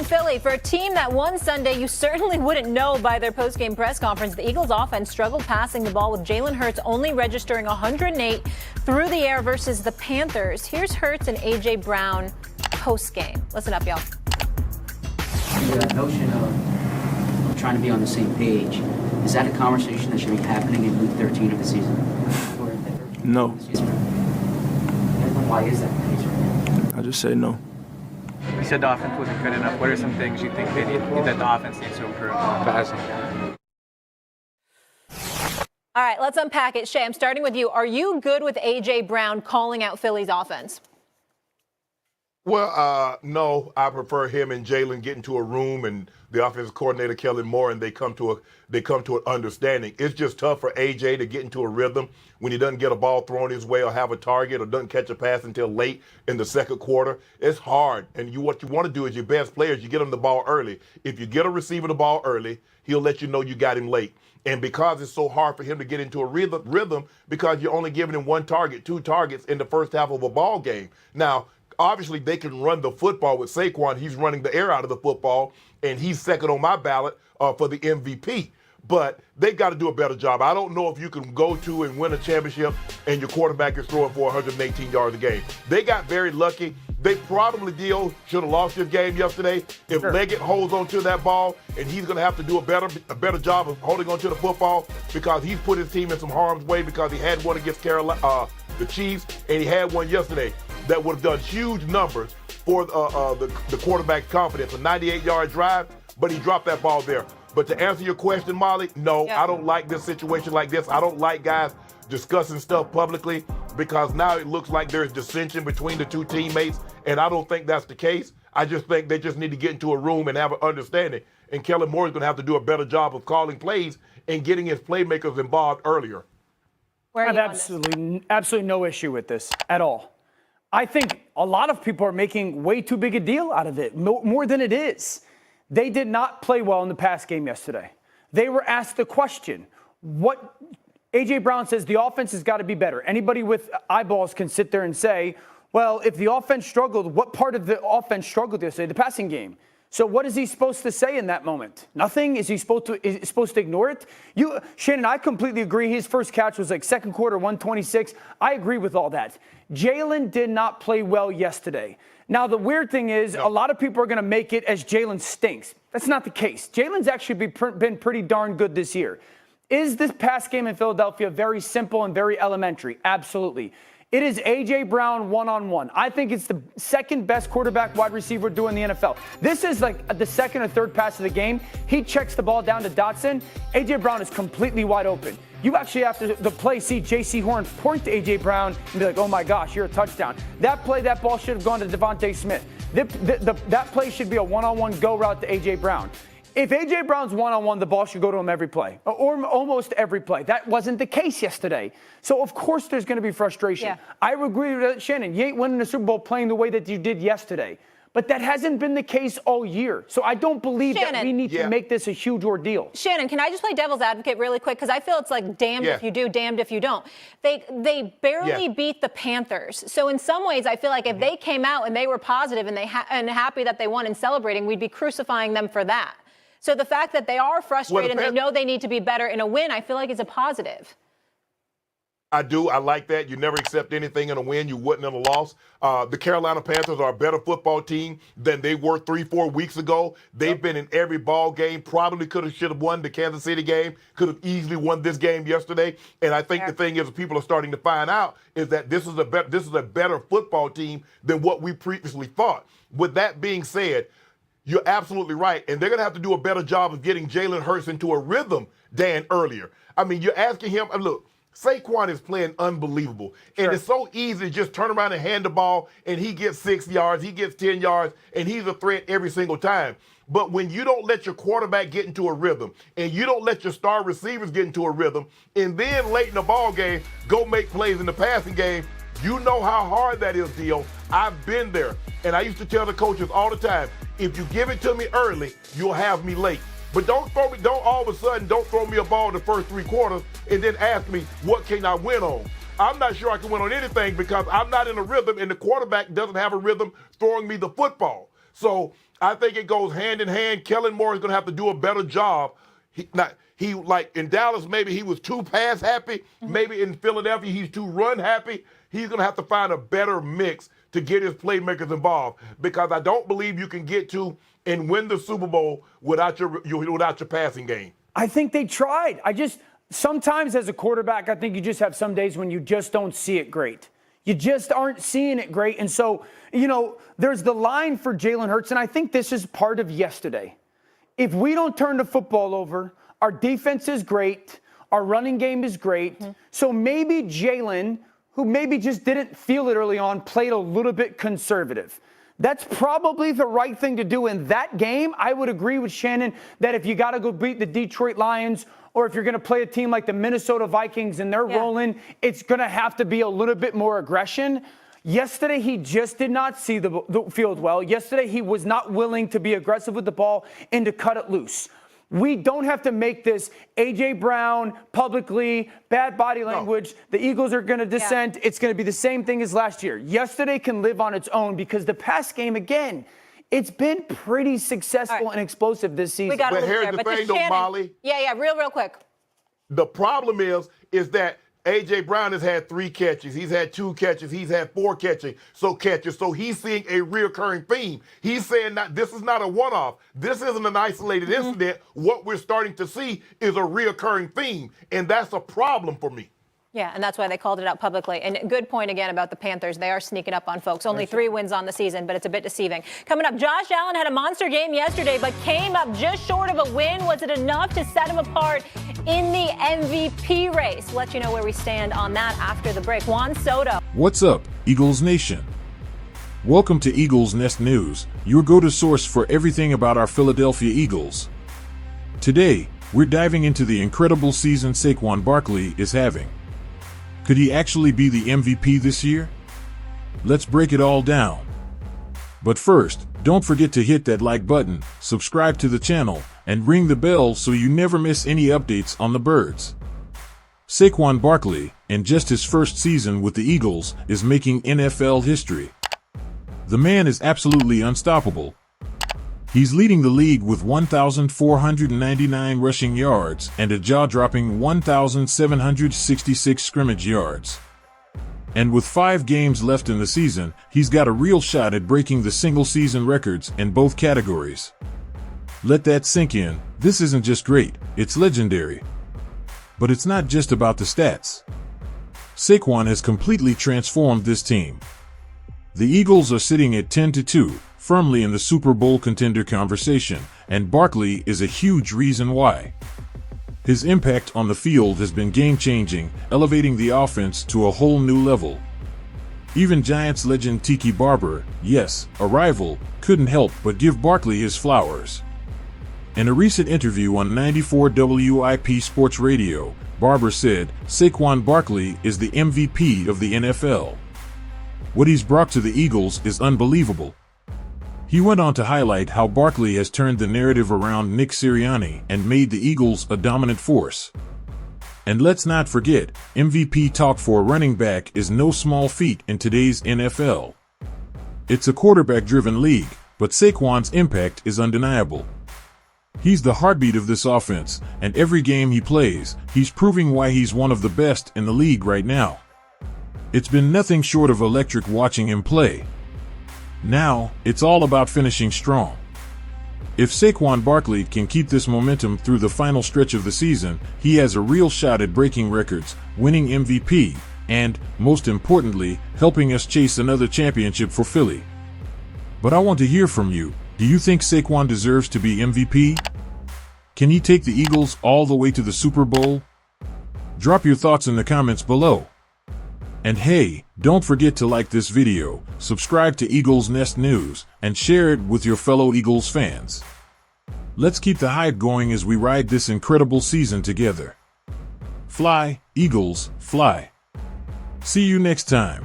in Philly. For a team that won Sunday, you certainly wouldn't know by their postgame press conference. The Eagles offense struggled passing the ball with Jalen Hurts only registering 108 through the air versus the Panthers. Here's Hurts and A.J. Brown postgame. Listen up, y'all. The notion of trying to be on the same page, is that a conversation that should be happening in week 13 of the season? No. Why is that the case right now? I just say no. You said the offense wasn't good enough. What are some things you think that the offense needs to improve? Passing. All right, let's unpack it. Shay, I'm starting with you. Are you good with A.J. Brown calling out Philly's offense? Well, no, I prefer him and Jalen getting to a room and the offensive coordinator Kellen Moore and they come to an understanding. It's just tough for AJ to get into a rhythm when he doesn't get a ball thrown his way or have a target or doesn't catch a pass until late in the second quarter. It's hard, and what you want to do is your best players, you get them the ball early. If you get a receiver the ball early, he'll let you know you got him late. And because it's so hard for him to get into a rhythm because you're only giving him one target, two targets in the first half of a ball game. Now, obviously, they can run the football with Saquon. He's running the air out of the football, and he's second on my ballot for the MVP. But they've got to do a better job. I don't know if you can go to and win a championship and your quarterback is throwing for 118 yards a game. They got very lucky. They probably should have lost this game yesterday. If Leggett holds onto that ball, and he's going to have to do a better job of holding onto the football because he's put his team in some harm's way because he had one against the Chiefs, and he had one yesterday that would have done huge numbers for the quarterback's confidence. A 98-yard drive, but he dropped that ball there. But to answer your question, Molly, no, I don't like this situation like this. I don't like guys discussing stuff publicly because now it looks like there's dissension between the two teammates, and I don't think that's the case. I just think they just need to get into a room and have an understanding. And Kellen Moore is going to have to do a better job of calling plays and getting his playmakers involved earlier. I have absolutely no issue with this at all. I think a lot of people are making way too big a deal out of it, more than it is. They did not play well in the pass game yesterday. They were asked the question, what A.J. Brown says the offense has got to be better. Anybody with eyeballs can sit there and say, well, if the offense struggled, what part of the offense struggled yesterday? The passing game. So what is he supposed to say in that moment? Nothing? Is he supposed to ignore it? Shannon, I completely agree. His first catch was like second quarter, 126. I agree with all that. Jalen did not play well yesterday. Now, the weird thing is a lot of people are going to make it as Jalen stinks. That's not the case. Jalen's actually been pretty darn good this year. Is this pass game in Philadelphia very simple and very elementary? Absolutely. It is A.J. Brown one-on-one. I think it's the second best quarterback wide receiver doing the NFL. This is like the second or third pass of the game. He checks the ball down to Dotson. A.J. Brown is completely wide open. You actually, after the play, see J.C. Horn point to A.J. Brown and be like, oh my gosh, you're a touchdown. That play, that ball should have gone to Devontae Smith. That play should be a one-on-one go route to A.J. Brown. If A.J. Brown's one-on-one, the ball should go to him every play, or almost every play. That wasn't the case yesterday. So, of course, there's going to be frustration. Yeah. I agree with Shannon. You ain't winning the Super Bowl playing the way that you did yesterday. But that hasn't been the case all year. So I don't believe that we need to make this a huge ordeal. Shannon, can I just play devil's advocate really quick? Because I feel it's like damned if you do, damned if you don't. They barely beat the Panthers. So in some ways, I feel like if they came out and they were positive and and happy that they won and celebrating, we'd be crucifying them for that. So the fact that they are frustrated and they know they need to be better in a win, I feel like is a positive. I do. I like that. You never accept anything in a win. You wouldn't in a loss. The Carolina Panthers are a better football team than they were 3-4 weeks ago. They've been in every ball game. Probably should have won the Kansas City game. Could have easily won this game yesterday. And I think the thing is, people are starting to find out is that this is a better football team than what we previously thought. With that being said, you're absolutely right. And they're going to have to do a better job of getting Jalen Hurts into a rhythm, Dan, earlier. I mean, you're asking him, look, Saquon is playing unbelievable. And it's so easy to just turn around and hand the ball, and he gets 6 yards, he gets 10 yards, and he's a threat every single time. But when you don't let your quarterback get into a rhythm, and you don't let your star receivers get into a rhythm, and then late in the ball game, go make plays in the passing game, you know how hard that is, Dio. I've been there. And I used to tell the coaches all the time, if you give it to me early, you'll have me late. But don't all of a sudden throw me a ball in the first 3 quarters and then ask me, what can I win on? I'm not sure I can win on anything because I'm not in a rhythm and the quarterback doesn't have a rhythm throwing me the football. So I think it goes hand in hand. Kellen Moore is going to have to do a better job. He like in Dallas, maybe he was too pass happy. Maybe in Philadelphia, he's too run happy. He's going to have to find a better mix to get his playmakers involved, because I don't believe you can get to and win the Super Bowl without your passing game. I think they tried. Sometimes as a quarterback, I think you just have some days when you just don't see it great. You just aren't seeing it great. And so, there's the line for Jalen Hurts, and I think this is part of yesterday. If we don't turn the football over, our defense is great, our running game is great. So maybe Jalen, who maybe just didn't feel it early on, played a little bit conservative. That's probably the right thing to do in that game. I would agree with Shannon that if you got to go beat the Detroit Lions, or if you're going to play a team like the Minnesota Vikings and they're rolling, it's going to have to be a little bit more aggression. Yesterday, he just did not see the field well. Yesterday, he was not willing to be aggressive with the ball and to cut it loose. We don't have to make this A.J. Brown publicly, bad body language. No. The Eagles are going to dissent. Yeah. It's going to be the same thing as last year. Yesterday can live on its own because the pass game, again, it's been pretty successful and explosive this season. But here's the thing, though, Molly. Yeah, real quick. The problem is that A.J. Brown has had 3 catches. He's had 2 catches. He's had 4 catches. So he's seeing a reoccurring theme. He's saying that this is not a one-off. This isn't an isolated incident. What we're starting to see is a reoccurring theme, and that's a problem for me. Yeah, and that's why they called it out publicly. And good point again about the Panthers. They are sneaking up on folks. Only 3 wins on the season, but it's a bit deceiving. Coming up, Josh Allen had a monster game yesterday, but came up just short of a win. Was it enough to set him apart in the MVP race? We'll let you know where we stand on that after the break. Juan Soto. What's up, Eagles Nation? Welcome to Eagles Nest News, your go-to source for everything about our Philadelphia Eagles. Today, we're diving into the incredible season Saquon Barkley is having. Could he actually be the MVP this year? Let's break it all down. But first, don't forget to hit that like button, subscribe to the channel, and ring the bell so you never miss any updates on the birds. Saquon Barkley, in just his first season with the Eagles, is making NFL history. The man is absolutely unstoppable. He's leading the league with 1,499 rushing yards and a jaw-dropping 1,766 scrimmage yards. And with 5 games left in the season, he's got a real shot at breaking the single-season records in both categories. Let that sink in. This isn't just great, it's legendary. But it's not just about the stats. Saquon has completely transformed this team. The Eagles are sitting at 10-2. Firmly in the Super Bowl contender conversation, and Barkley is a huge reason why. His impact on the field has been game-changing, elevating the offense to a whole new level. Even Giants legend Tiki Barber, yes, a rival, couldn't help but give Barkley his flowers. In a recent interview on 94 WIP Sports Radio, Barber said, "Saquon Barkley is the MVP of the NFL. What he's brought to the Eagles is unbelievable." He went on to highlight how Barkley has turned the narrative around Nick Sirianni and made the Eagles a dominant force. And let's not forget, MVP talk for a running back is no small feat in today's NFL. It's a quarterback-driven league, but Saquon's impact is undeniable. He's the heartbeat of this offense, and every game he plays, he's proving why he's one of the best in the league right now. It's been nothing short of electric watching him play. Now, it's all about finishing strong. If Saquon Barkley can keep this momentum through the final stretch of the season, he has a real shot at breaking records, winning MVP, and, most importantly, helping us chase another championship for Philly. But I want to hear from you. Do you think Saquon deserves to be MVP? Can he take the Eagles all the way to the Super Bowl? Drop your thoughts in the comments below. And hey, don't forget to like this video, subscribe to Eagles Nest News, and share it with your fellow Eagles fans. Let's keep the hype going as we ride this incredible season together. Fly, Eagles, fly. See you next time.